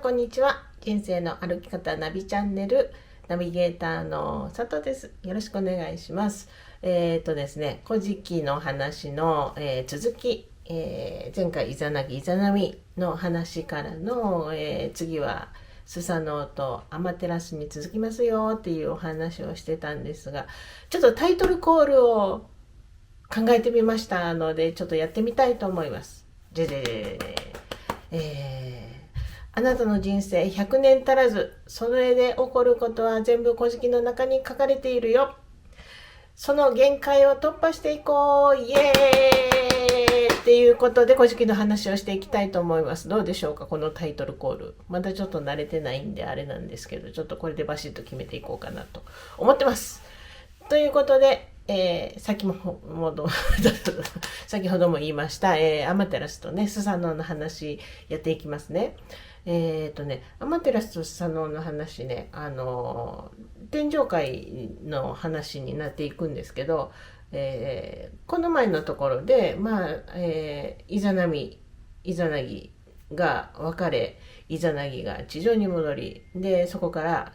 こんにちは。人生の歩き方ナビチャンネルナビゲーターの佐藤です。よろしくお願いします。ですね、古事記の話の、続き、前回イザナギイザナミの話からの、次はスサノオとアマテラスに続きますよっていうお話をしてたんですが、ちょっとタイトルコールを考えてみましたので、ちょっとやってみたいと思います。じゃじゃじゃじゃじゃあなたの人生100年足らず、それで起こることは全部古事記の中に書かれているよ。その限界を突破していこうイエーイっていうことで古事記の話をしていきたいと思います。どうでしょうか、このタイトルコール。まだちょっと慣れてないんであれなんですけど、ちょっとこれでバシッと決めていこうかなと思ってます。ということで、先ほども言いました、アマテラスとね、スサノオの話やっていきますね。アマテラスとスサノオの話ね、天上界の話になっていくんですけど、この前のところで、イザナギが別れ、イザナギが地上に戻り、でそこから、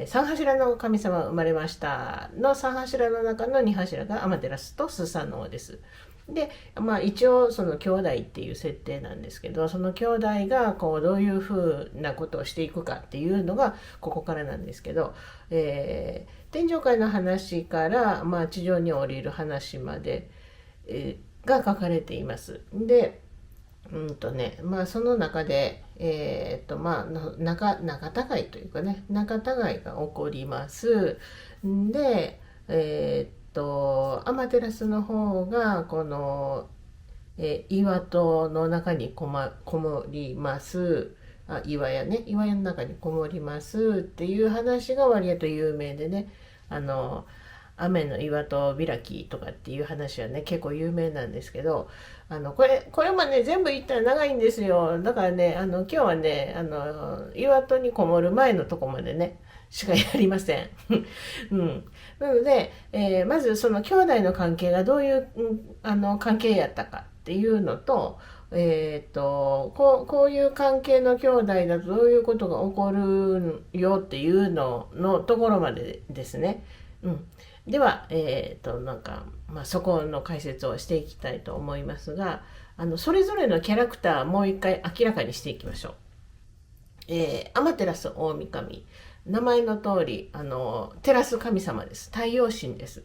三柱の神様が生まれましたの三柱の中の二柱がアマテラスとスサノオです。で一応その兄弟っていう設定なんですけど、その兄弟がこうどういうふうなことをしていくかっていうのがここからなんですけど、天上界の話から、地上に降りる話まで、が書かれています。でその中で、仲違いというかね、仲違いが起こります。で、アマテラスの方が、この、岩戸の中にこもります。岩屋の中にこもりますっていう話が割と有名でね、あの、雨の岩戸開きとかっていう話はね、結構有名なんですけど、これもね、全部言ったら長いんですよ。だからね、今日はね、岩戸にこもる前のとこまでね、しかやりません。うん。なので、まずその兄弟の関係がどういう、関係やったかっていうのと、こういう関係の兄弟だとどういうことが起こるよっていうののところまでですね。うん。では、そこの解説をしていきたいと思いますが、それぞれのキャラクターもう一回明らかにしていきましょう。アマテラス大神。名前の通り、照らす神様です。太陽神です。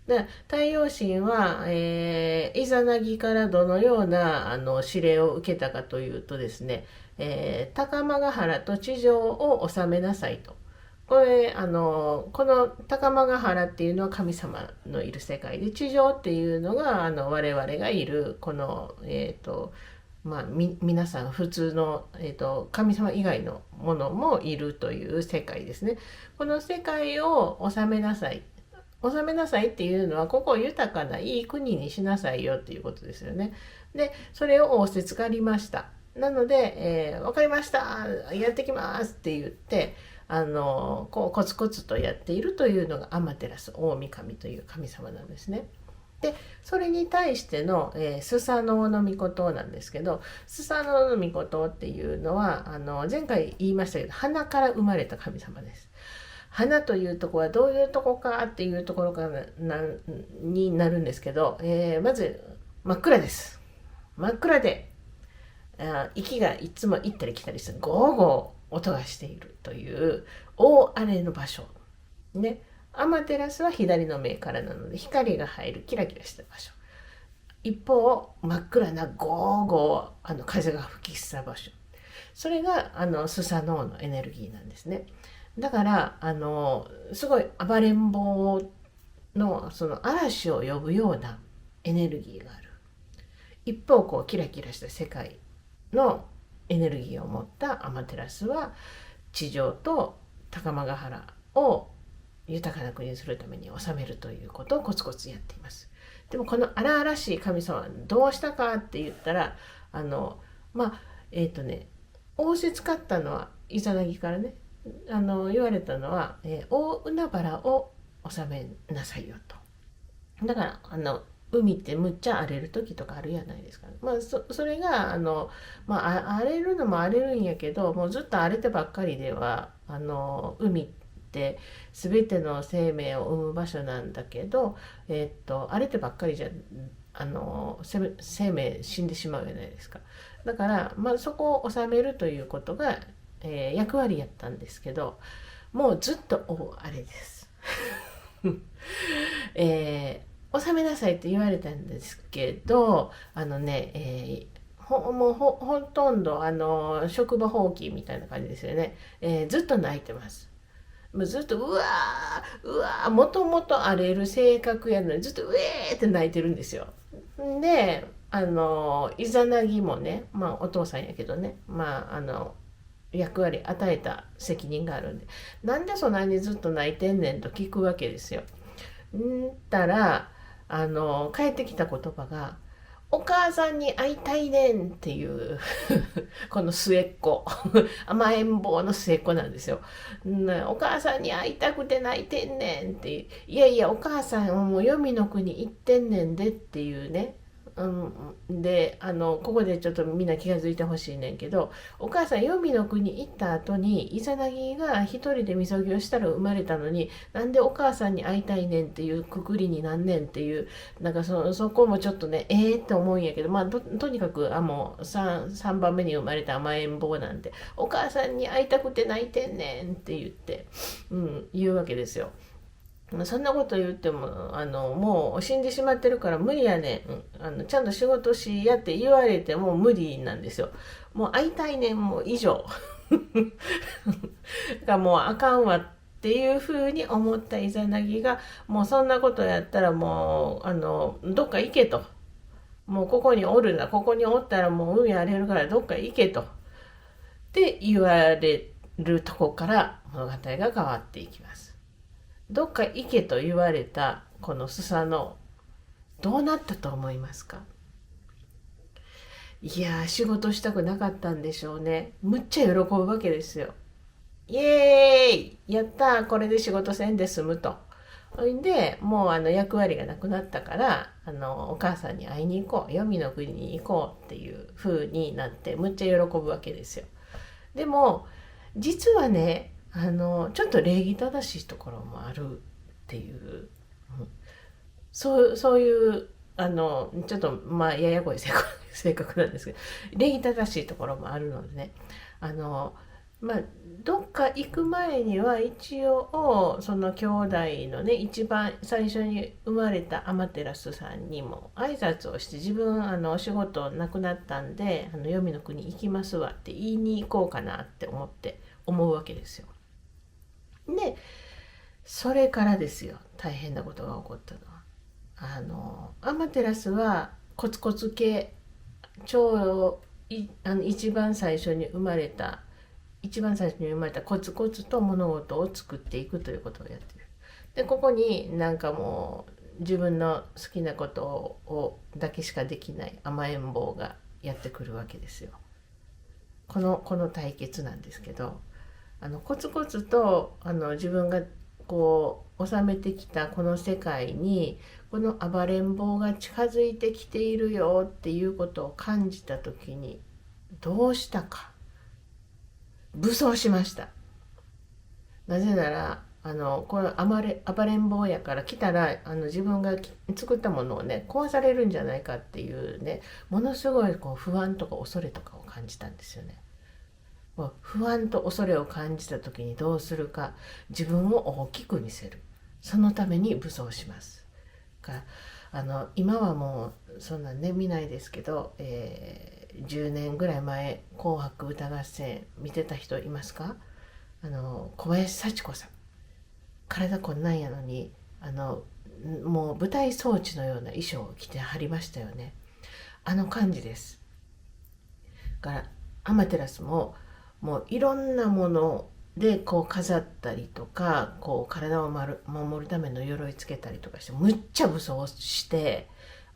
で太陽神は、イザナギからどのような指令を受けたかというとですね、高間ヶ原と地上を治めなさいと。この高間ヶ原っていうのは神様のいる世界で、地上っていうのが我々がいるこの、皆さん普通の、神様以外のものもいるという世界ですね。この世界を治めなさい。治めなさいっていうのは、ここを豊かないい国にしなさいよっていうことですよね。で、それを仰せつかりました。なので、わかりました、やってきますって言って、こうコツコツとやっているというのがアマテラス大神という神様なんですね。でそれに対しての、スサノオノミコトなんですけど、スサノオノミコトっていうのは前回言いましたけど、花から生まれた神様です。花というところはどういうとこかっていうところからになるんですけど、まず真っ暗です。真っ暗で息がいつも行ったり来たりするゴーゴー音がしているという大荒れの場所ね。アマテラスは左の目からなので光が入るキラキラした場所。一方真っ暗なゴーゴー風が吹きした場所、それがスサノオのエネルギーなんですね。だからすごい暴れん坊のその嵐を呼ぶようなエネルギーがある。一方こうキラキラした世界のエネルギーを持ったアマテラスは、地上と高間ヶ原を豊かな国にするために治めるということをコツコツやっています。でもこの荒々しい神様はどうしたかって言ったら、仰せつかったのはイザナギからね、言われたのは、大海原を治めなさいよと。だから海ってむっちゃ荒れる時とかあるやないですか。それが荒れるのも荒れるんやけど、もうずっと荒れてばっかりでは海って全ての生命を生む場所なんだけど、荒れてばっかりじゃ生命死んでしまうじゃないですか。だから、そこを収めるということが、役割やったんですけど、もうずっと大荒れです。収めなさいって言われたんですけど、ほとんど職場放棄みたいな感じですよね。ずっと泣いてます。もうずっとうわー、もともと荒れる性格やのにずっとうえーって泣いてるんですよ。で、イザナギもね、お父さんやけどね、役割与えた責任があるんで、なんでそんなにずっと泣いてんねんと聞くわけですよ。たら、帰ってきた言葉が、お母さんに会いたいねんっていうこの末っ子甘えん坊の末っ子なんですよ。お母さんに会いたくて泣いてんねんって、いやいやお母さんはもう黄泉の国行ってんねんでっていうね。でここでちょっとみんな気が付いてほしいねんけど、お母さん黄泉の国行った後にイザナギが一人でみそぎをしたら生まれたのに、なんでお母さんに会いたいねんっていうくくりになんねんっていう、なんかそこもちょっとねって思うんやけど、とにかくもう3番目に生まれた甘えん坊なんで、お母さんに会いたくて泣いてんねんって言って、言うわけですよ。そんなこと言ってももう死んでしまってるから無理やねん、ちゃんと仕事しやって言われても無理なんですよ。もう会いたいねんもう以上がもうあかんわっていうふうに思ったイザナギが、もうそんなことやったらもうどっか行けと、もうここにおるな、ここにおったらもう海荒れるからどっか行けとって言われるとこから物語が変わっていきます。どっか行けと言われたこのスサノオ、どうなったと思いますか？いやー、仕事したくなかったんでしょうね。むっちゃ喜ぶわけですよ。イエーイやったー、これで仕事せんで済むと。ほいでもう役割がなくなったから、お母さんに会いに行こう、黄泉の国に行こうっていう風になってむっちゃ喜ぶわけですよ。でも実はね、ちょっと礼儀正しいところもあるっていう、そういうちょっとややこい性格なんですけど、礼儀正しいところもあるのでね、あのどっか行く前には一応その兄弟のね、一番最初に生まれたアマテラスさんにも挨拶をして、自分お仕事なくなったんで黄泉の国行きますわって言いに行こうかなって思うわけですよ。でそれからですよ、大変なことが起こったのは。アマテラスはコツコツ系、超一番最初に生まれたコツコツと物事を作っていくということをやってる。でここになんかもう自分の好きなことだけしかできない甘えん坊がやってくるわけですよ。この対決なんですけど、コツコツと自分がこう収めてきたこの世界に、この暴れん坊が近づいてきているよっていうことを感じた時にどうしたか、武装しました。なぜならこれ暴れん坊やから、来たら自分が作ったものをね壊されるんじゃないかっていうね、ものすごい不安とか恐れとかを感じたんですよね。不安と恐れを感じた時にどうするか、自分を大きく見せる、そのために武装します。今はもうそんなね見ないですけど、10年ぐらい前紅白歌合戦見てた人いますか？小林幸子さん、体こんなんやのにもう舞台装置のような衣装を着てはりましたよね。あの感じです。からアマテラスももういろんなものでこう飾ったりとか、こう体を守るための鎧つけたりとかして、むっちゃ武装して、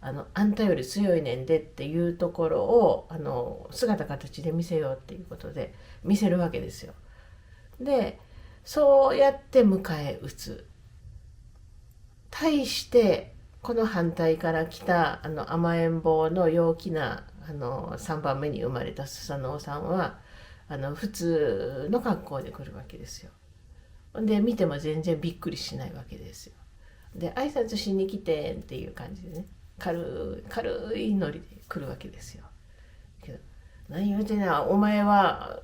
あんたより強いねんでっていうところを姿形で見せようっていうことで見せるわけですよ。でそうやって迎え撃つ。対してこの反対から来た甘えん坊の陽気な3番目に生まれたスサノオさんは普通の格好で来るわけですよ。で見ても全然びっくりしないわけですよ。で挨拶しに来てっていう感じでね、軽いノリで来るわけですよ。けど何言うてんな、お前は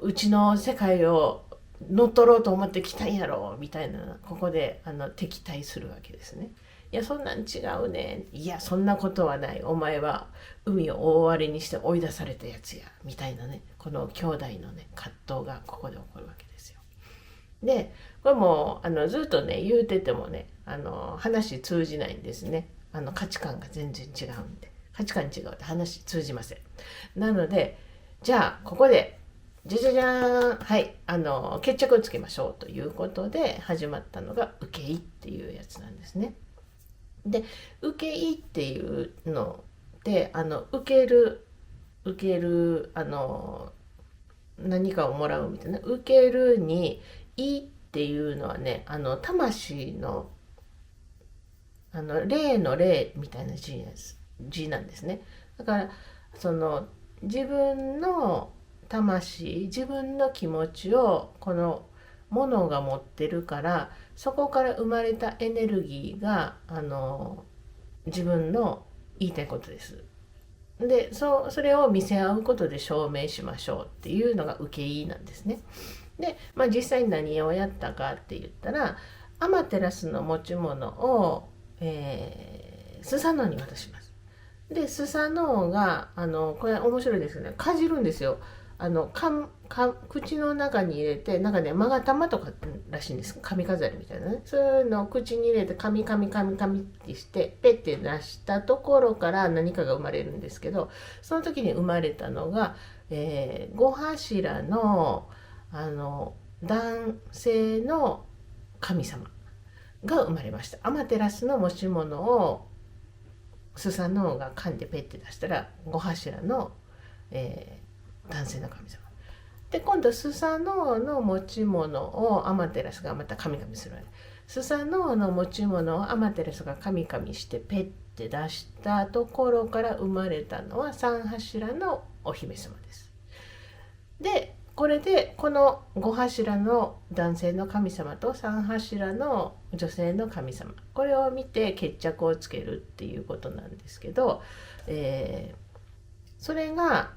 うちの世界を乗っ取ろうと思って来たんやろみたいな、ここで敵対するわけですね。いやそんなん違うね、いやそんなことはない、お前は海を大荒れにして追い出されたやつやみたいなね、この兄弟のね葛藤がここで起こるわけですよ。でこれもずっとね言うててもね話通じないんですね。価値観が全然違うんで、価値観違うと話通じません。なのでじゃあここでじゃじゃじゃーん、はい決着をつけましょうということで始まったのが受け入っていうやつなんですね。で受け入っていうので受ける何かをもらうみたいな、受けるにいっていうのはね魂の霊の霊みたいな字なんですね。だからその自分の魂、自分の気持ちをこのものが持ってるから、そこから生まれたエネルギーが自分の言いたいことです。でそれを見せ合うことで証明しましょうっていうのが受け入りなんですね。で、実際に何をやったかって言ったら、アマテラスの持ち物を、スサノオに渡します。でスサノオがこれ面白いですよね、かじるんですよ。口の中に入れて、なんかね勾玉とからしいんです、髪飾りみたいなね、そういうのを口に入れてカミってしてペッて出したところから何かが生まれるんですけど、その時に生まれたのが、5柱の男性の神様が生まれました。アマテラスの持ち物をスサノオが噛んでペッて出したら5柱の、男性の神様で、今度スサノオの持ち物をアマテラスがまたカミカミするわけ。スサノオの持ち物をアマテラスがカミカミしてペッて出したところから生まれたのは3柱のお姫様です。でこれでこの5柱の男性の神様と3柱の女性の神様、これを見て決着をつけるっていうことなんですけど、それが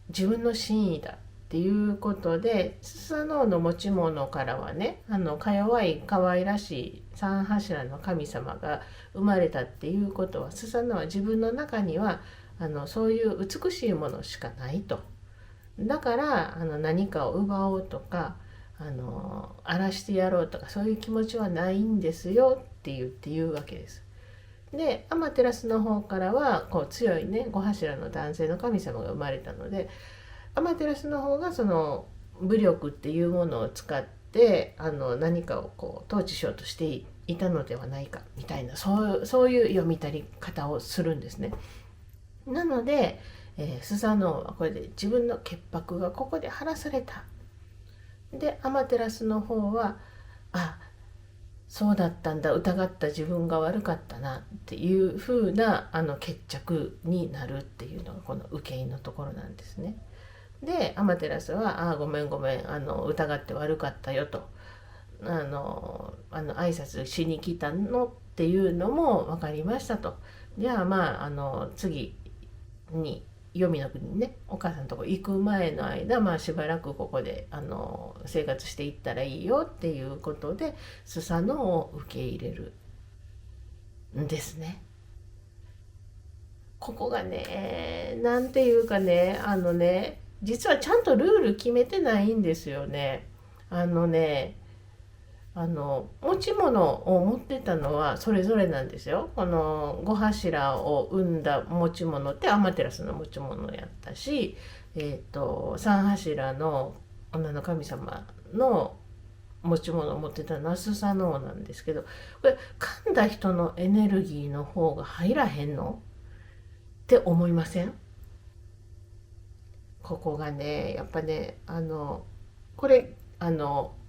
自分の真意だっていうことで、スサノオの持ち物からはねか弱い可愛らしい3柱の神様が生まれたっていうことは、スサノオは自分の中にはそういう美しいものしかないと。だから何かを奪おうとか荒らしてやろうとかそういう気持ちはないんですよって言うわけです。でアマテラスの方からはこう強いね5柱の男性の神様が生まれたので、アマテラスの方がその武力っていうものを使って何かをこう統治しようとしていたのではないかみたいな、そういう読み取り方をするんですね。なのでスサノオはこれで自分の潔白がここで晴らされた。でアマテラスの方はそうだったんだ、疑った自分が悪かったなっていう風な決着になるっていうのがこの受け入れのところなんですね。でアマテラスはごめん疑って悪かったよと挨拶しに来たのっていうのも分かりましたと。じゃあ次に黄泉の国にねお母さんのとこ行く前の間、しばらくここで生活していったらいいよっていうことでスサノオを受け入れるんですね。ここがねなんていうかね実はちゃんとルール決めてないんですよね。持ち物を持ってたのはそれぞれなんですよ。この5柱を生んだ持ち物ってアマテラスの持ち物やったし、3柱の女の神様の持ち物を持ってたのはスサノオなんですけど、これ噛んだ人のエネルギーの方が入らへんのって思いません？ここがねやっぱねこれ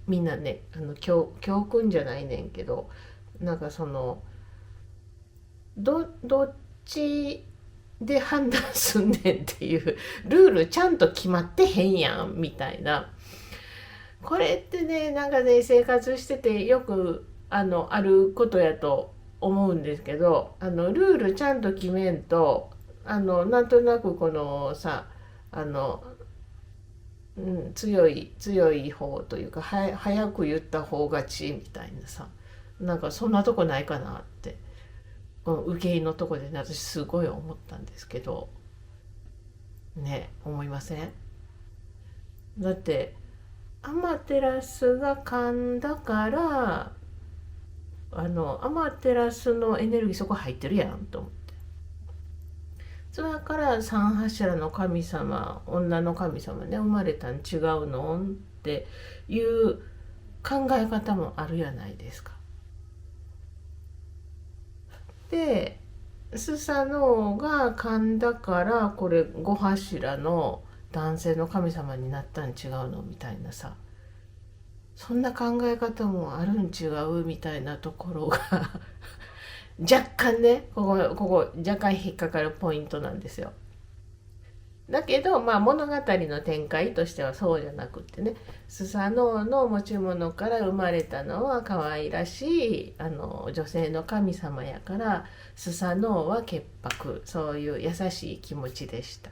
みんなね教訓じゃないねんけど、なんかそのどっちで判断すんねんっていうルールちゃんと決まってへんやんみたいな。これってね、なんかね、生活しててよくあることやと思うんですけど、ルールちゃんと決めんと、なんとなくこのさ、あの強い方というか、早く言った方がちみたいなさ、なんかそんなとこないかなって、受け入れのとこでね、私すごい思ったんですけどね。思いません？だってアマテラスが噛んだから、アマテラスのエネルギーそこ入ってるやんと思って、それから三柱の神様、女の神様ね、生まれたん違うのっていう考え方もあるやないですか。でスサノオが噛んだからこれ5柱の男性の神様になったん違うのみたいなさ、そんな考え方もあるん違うみたいなところが若干ね、ここ若干引っかかるポイントなんですよ。だけど、まあ、物語の展開としてはそうじゃなくってね、スサノオの持ち物から生まれたのは可愛らしい女性の神様やから、スサノオは潔白、そういう優しい気持ちでした。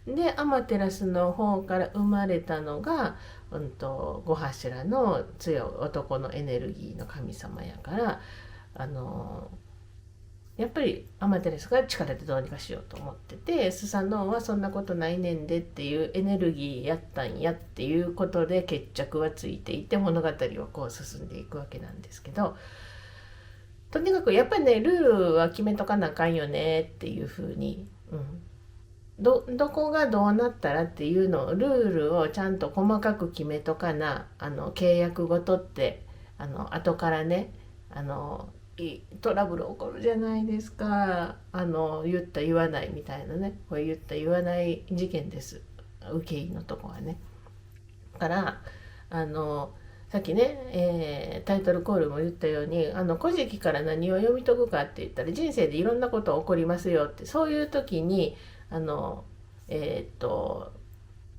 でアマテラスの方から生まれたのが、5柱の強い男のエネルギーの神様やから、あのやっぱりアマテラスが力でどうにかしようと思ってて、スサノオはそんなことないねんでっていうエネルギーやったんやっていうことで決着はついていて、物語はこう進んでいくわけなんですけど、とにかくやっぱりね、ルールは決めとかなあかんよねっていうふうに、どこがどうなったらっていうのを、ルールをちゃんと細かく決めとかな、契約ごとって後からね、トラブル起こるじゃないですか。言った言わないみたいなね、これ言った言わない事件です、受け入れのとこはね。だからさっきね、タイトルコールも言ったように、古事記から何を読み解くかって言ったら、人生でいろんなこと起こりますよって、そういう時に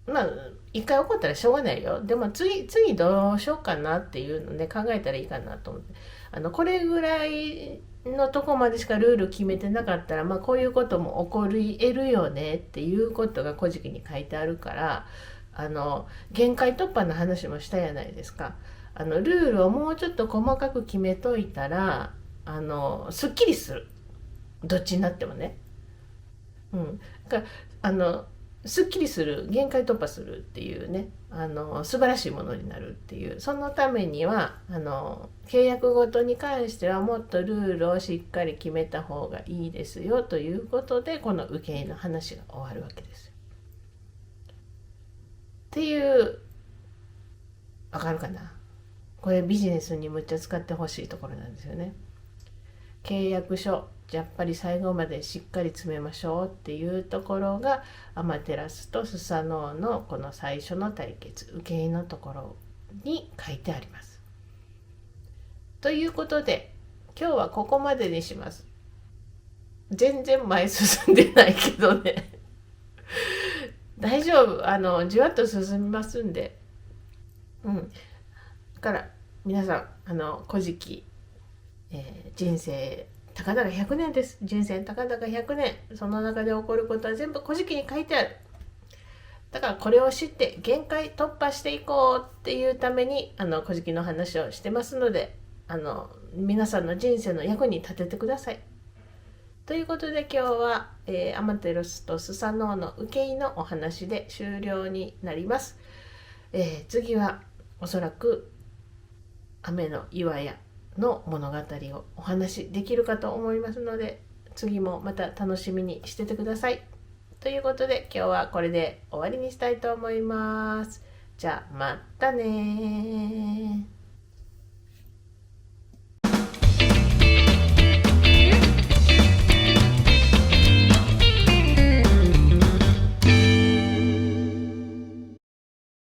まあ一回起こったらしょうがないよ。でも次どうしようかなっていうのね、考えたらいいかなと思って、これぐらいのとこまでしかルール決めてなかったら、まあこういうことも起こり得るよねっていうことが古事記に書いてあるから、限界突破の話もしたやないですか。ルールをもうちょっと細かく決めといたら、すっきりする、どっちになってもね。だからすっきりする、限界突破するっていうね、素晴らしいものになるっていう、そのためには契約ごとに関してはもっとルールをしっかり決めた方がいいですよということで、この受け入れの話が終わるわけですよ。っていう、わかるかな？これビジネスにむっちゃ使ってほしいところなんですよね。契約書やっぱり最後までしっかり詰めましょうっていうところが、アマテラスとスサノオのこの最初の対決、受け入れのところに書いてあります。ということで今日はここまでにします。全然前進んでないけどね大丈夫、じわっと進みますんで。だから皆さん、古事記、人生たかだか100年です。人生たかだか100年、その中で起こることは全部古事記に書いてある。だからこれを知って限界突破していこうっていうために古事記の話をしてますので、皆さんの人生の役に立ててください。ということで今日は、アマテラスとスサノオの受け入れのお話で終了になります。次はおそらく雨の岩屋の物語をお話しできるかと思いますので、次もまた楽しみにしててください。ということで今日はこれで終わりにしたいと思います。じゃあまたね。